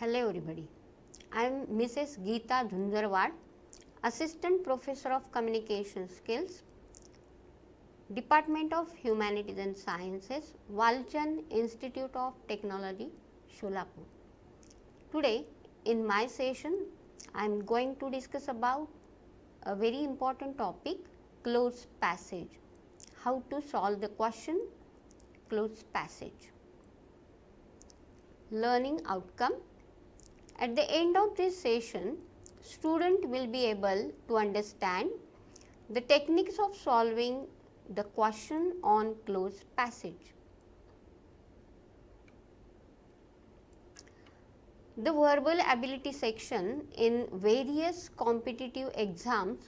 Hello everybody. I am Mrs. Geeta Dhunjarwad, Assistant Professor of Communication Skills, Department of Humanities and Sciences, Walchand Institute of Technology, Solapur. Today in my session I am going to discuss about a very important topic, closed passage. How to solve the question closed passage. Learning outcome. At the end of this session, student will be able to understand the techniques of solving the question on closed passage. The verbal ability section in various competitive exams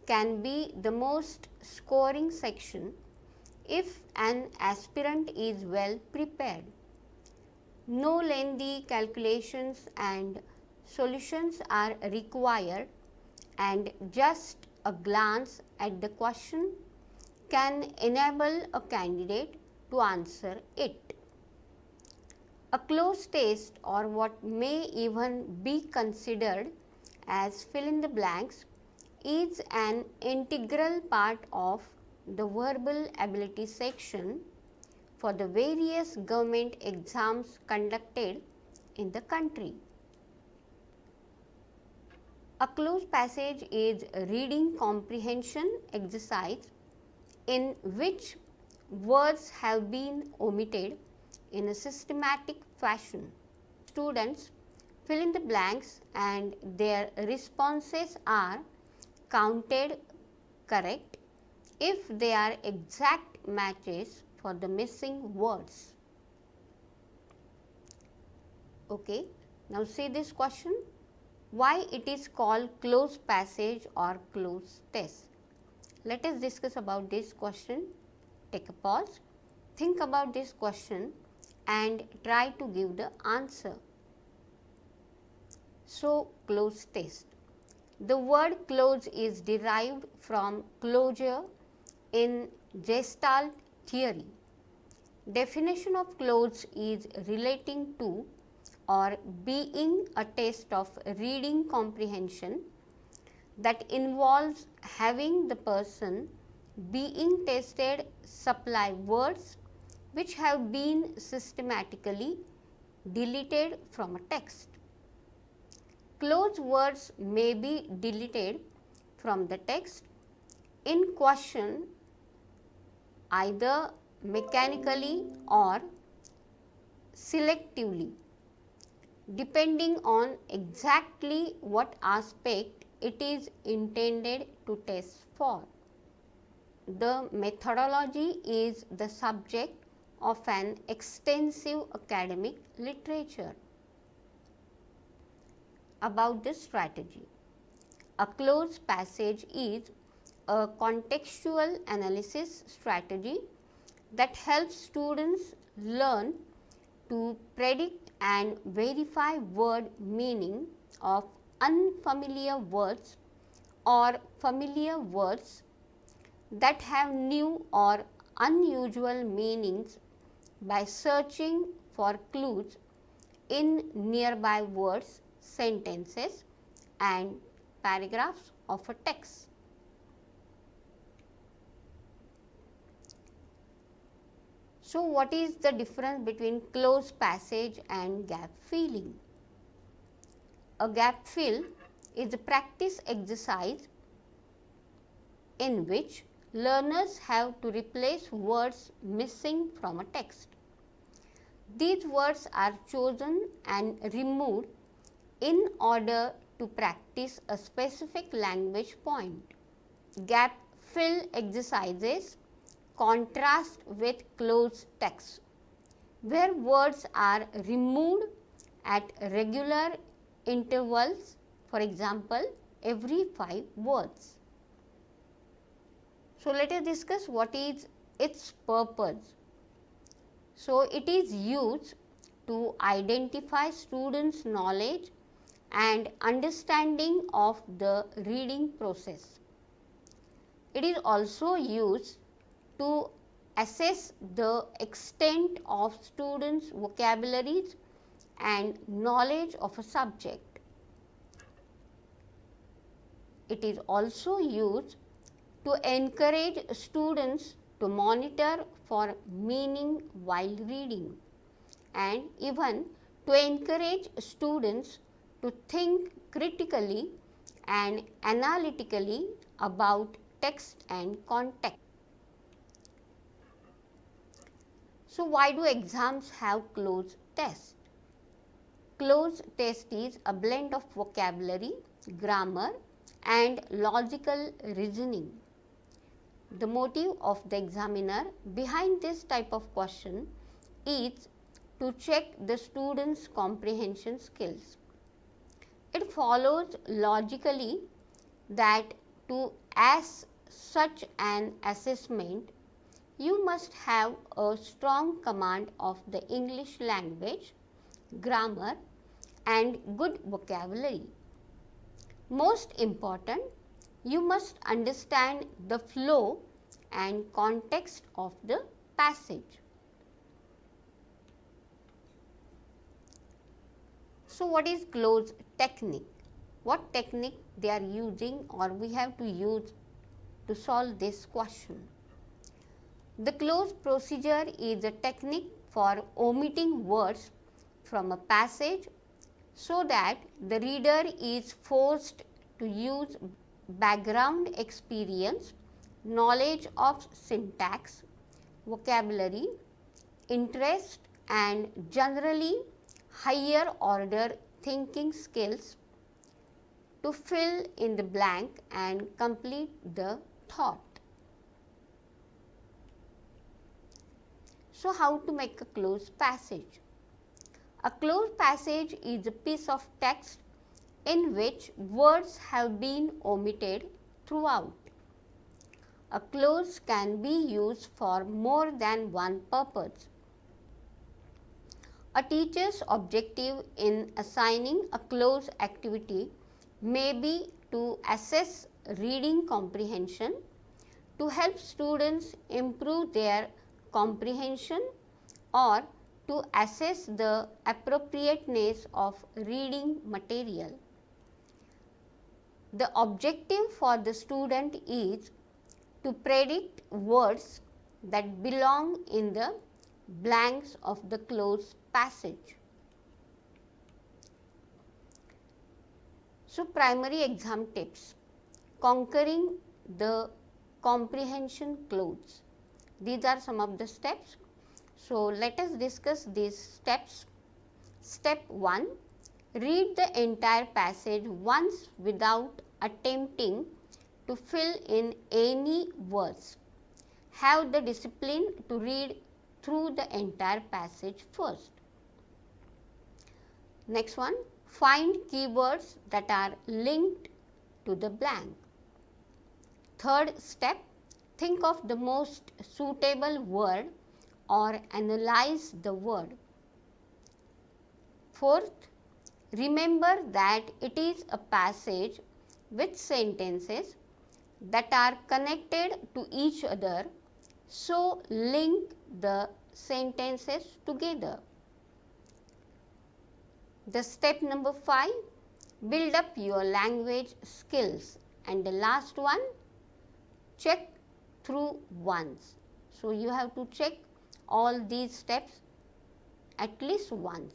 can be the most scoring section if an aspirant is well prepared. No lengthy calculations and solutions are required, and just a glance at the question can enable a candidate to answer it. A closed test, or what may even be considered as fill in the blanks, is an integral part of the verbal ability section for the various government exams conducted in the country. A closed passage is a reading comprehension exercise in which words have been omitted in a systematic fashion. Students fill in the blanks and their responses are counted correct if they are exact matches for the missing words. Okay, now see this question. Why it is called closed passage or closed test? Let us discuss about this question. Take a pause, think about this question and try to give the answer. So, closed test. The word close is derived from closure in Gestalt theory. Definition of close is relating to or being a test of reading comprehension that involves having the person being tested supply words which have been systematically deleted from a text. Closed words may be deleted from the text in question either mechanically or selectively, depending on exactly what aspect it is intended to test for. The methodology is the subject of an extensive academic literature. About this strategy. A closed passage is a contextual analysis strategy that helps students learn to predict and verify word meaning of unfamiliar words or familiar words that have new or unusual meanings by searching for clues in nearby words, sentences and paragraphs of a text. So, what is the difference between closed passage and gap filling? A gap fill is a practice exercise in which learners have to replace words missing from a text. These words are chosen and removed in order to practice a specific language point. Gap fill exercises contrast with closed text, where words are removed at regular intervals, for example, every 5 words. So, let us discuss what is its purpose. So, it is used to identify students' knowledge and understanding of the reading process. It is also used to assess the extent of students' vocabularies and knowledge of a subject. It is also used to encourage students to monitor for meaning while reading, and even to encourage students to think critically and analytically about text and context. So, why do exams have closed tests? Closed test is a blend of vocabulary, grammar, and logical reasoning. The motive of the examiner behind this type of question is to check the student's comprehension skills. It follows logically that to ask such an assessment, you must have a strong command of the English language, grammar, and good vocabulary. Most important, you must understand the flow and context of the passage. So, what is close technique? What technique they are using or we have to use to solve this question? The close procedure is a technique for omitting words from a passage so that the reader is forced to use background experience, knowledge of syntax, vocabulary, interest, and generally higher order thinking skills to fill in the blank and complete the thought. So, how to make a closed passage? A closed passage is a piece of text in which words have been omitted throughout. A clause can be used for more than one purpose. A teacher's objective in assigning a clause activity may be to assess reading comprehension, to help students improve their comprehension, or to assess the appropriateness of reading material. The objective for the student is to predict words that belong in the blanks of the closed passage. So, primary exam tips: conquering the comprehension clause. These are some of the steps. So, let us discuss these steps. Step 1: read the entire passage once without attempting to fill in any words. Have the discipline to read through the entire passage first. Next one, find keywords that are linked to the blank. Third step, think of the most suitable word or analyze the word. Fourth, remember that it is a passage with sentences that are connected to each other, so link the sentences together. The step number 5, build up your language skills, and the last one, check through once. So, you have to check all these steps at least once.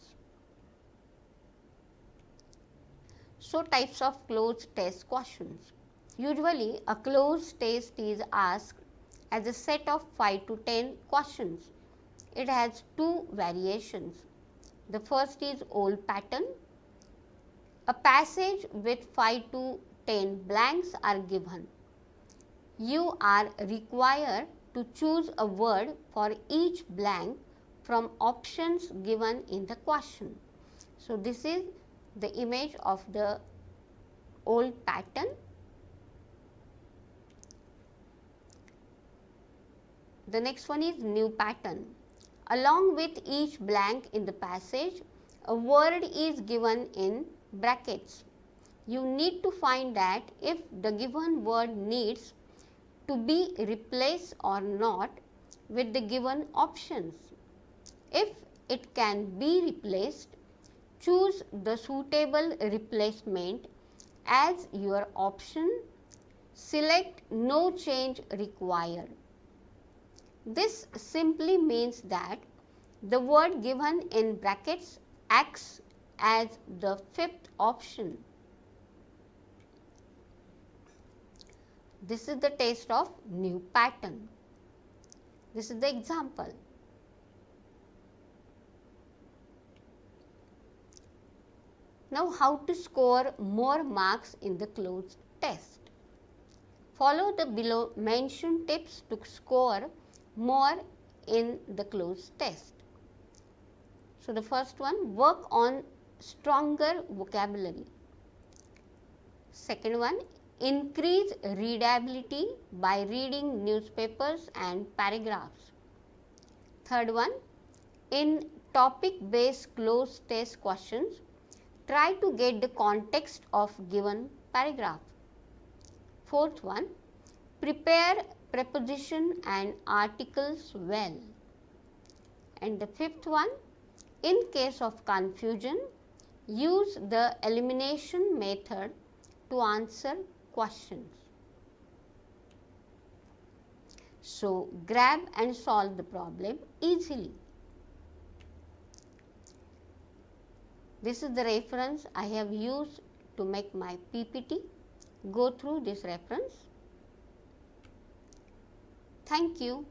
So, types of closed test questions. Usually, a closed test is asked as a set of 5 to 10 questions. It has two variations. The first is old pattern. A passage with 5 to 10 blanks are given. You are required to choose a word for each blank from options given in the question. So, this is the image of the old pattern. The next one is new pattern. Along with each blank in the passage, a word is given in brackets. You need to find that if the given word needs to be replaced or not with the given options. If it can be replaced, choose the suitable replacement as your option. Select no change required. This simply means that the word given in brackets acts as the fifth option. This is the test of new pattern. This is the example. Now, how to score more marks in the closed test? Follow the below mentioned tips to score more in the closed test. So, the first one, work on stronger vocabulary. Second one, increase readability by reading newspapers and paragraphs. Third one, in topic based closed test questions, try to get the context of given paragraph. Fourth one, prepare preposition and articles well. And the fifth one, in case of confusion, use the elimination method to answer questions. So, grab and solve the problem easily. This is the reference I have used to make my PPT. Go through this reference. Thank you.